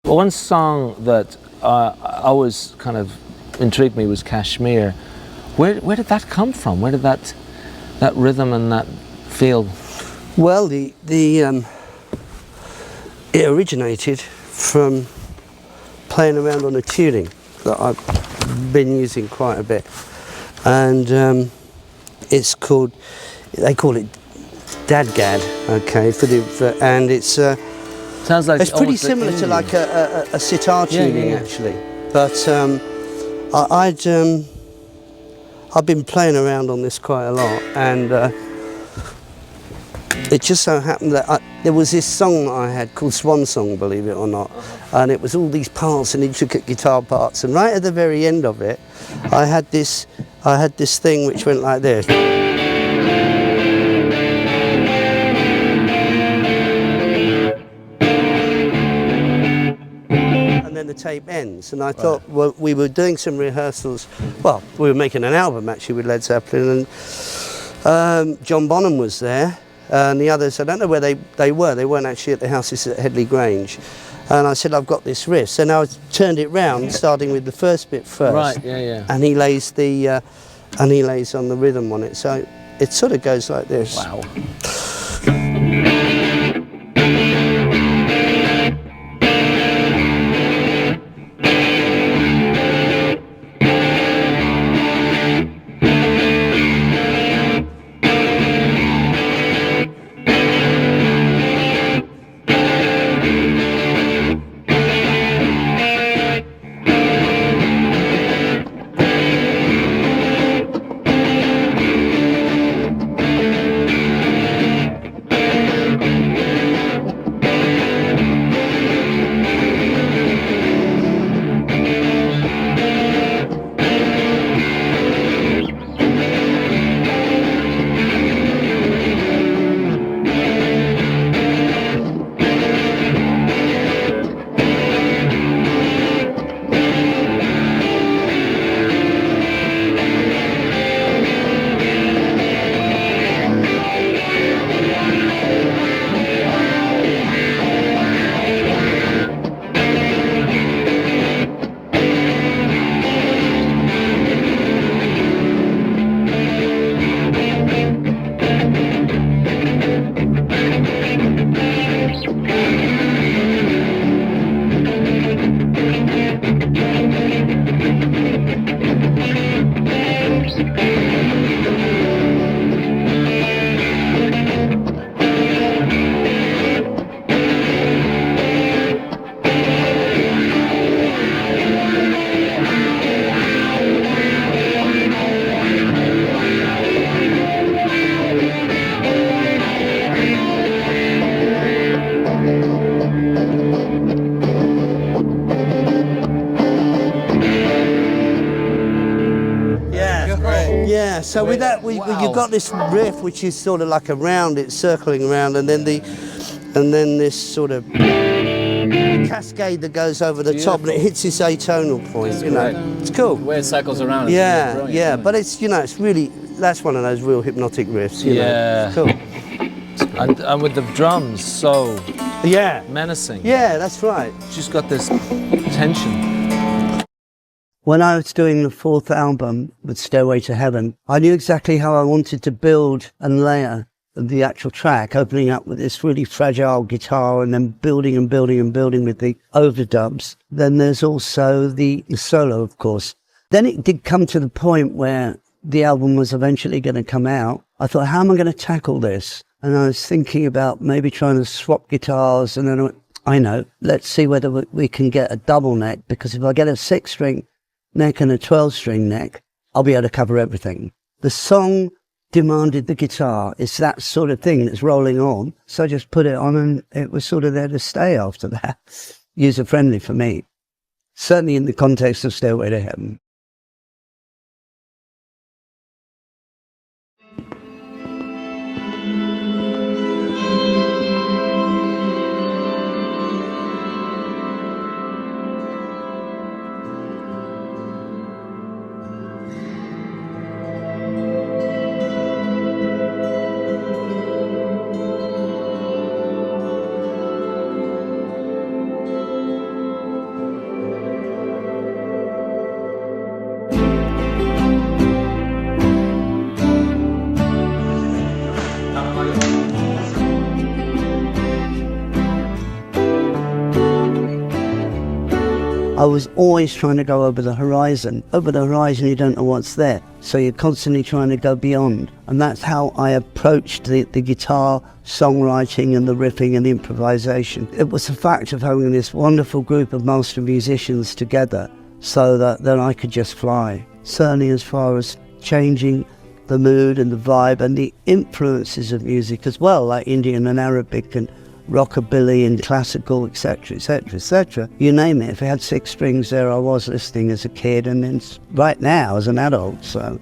One song that always kind of intrigued me was Kashmir. Where did that come from? Where did that rhythm and that feel? Well, it originated from playing around on a tuning that I've been using quite a bit, and it's called, they call it Dadgad, okay, and it's sounds like it's pretty similar to like a sitar tuning, actually, but I've been playing around on this quite a lot, and it just so happened that there was this song that I had called Swan Song, believe it or not, and it was all these parts and intricate guitar parts, and right at the very end of it, I had this thing which went like this. And then the tape ends, and I thought, well, we were doing some rehearsals, well, we were making an album actually with Led Zeppelin, and John Bonham was there, and the others, I don't know where they weren't actually at the houses at Headley Grange, and I said, I've got this riff, so now I turned it round, starting with the first bit first, right, yeah. And he lays on the rhythm on it, so it sort of goes like this. Wow. Yeah, so with that, you've got this riff which is sort of like a round, it's circling around, and then this sort of cascade that goes over the top, and it hits this atonal point. That's it's cool. The way it cycles around. Yeah, but it's it's really, that's one of those real hypnotic riffs. You know? It's cool. And with the drums, so menacing. Yeah, that's right. She's got this tension. When I was doing the fourth album with Stairway to Heaven, I knew exactly how I wanted to build and layer the actual track, opening up with this really fragile guitar and then building and building and building with the overdubs. Then there's also the solo, of course. Then it did come to the point where the album was eventually going to come out. I thought, how am I going to tackle this? And I was thinking about maybe trying to swap guitars, and then I know, let's see whether we can get a double neck, because if I get a 6-string neck and a 12-string neck, I'll be able to cover everything. The song demanded the guitar. It's that sort of thing that's rolling on. So I just put it on, and it was sort of there to stay after that. User-friendly for me. Certainly in the context of Stairway to Heaven. I was always trying to go over the horizon. Over the horizon, you don't know what's there. So you're constantly trying to go beyond. And that's how I approached the guitar songwriting and the riffing and the improvisation. It was the fact of having this wonderful group of master musicians together so that then I could just fly. Certainly as far as changing the mood and the vibe and the influences of music as well, like Indian and Arabic and rockabilly and classical, etc., etc., etc. You name it. If it had 6 strings there, I was listening as a kid, and then right now as an adult. So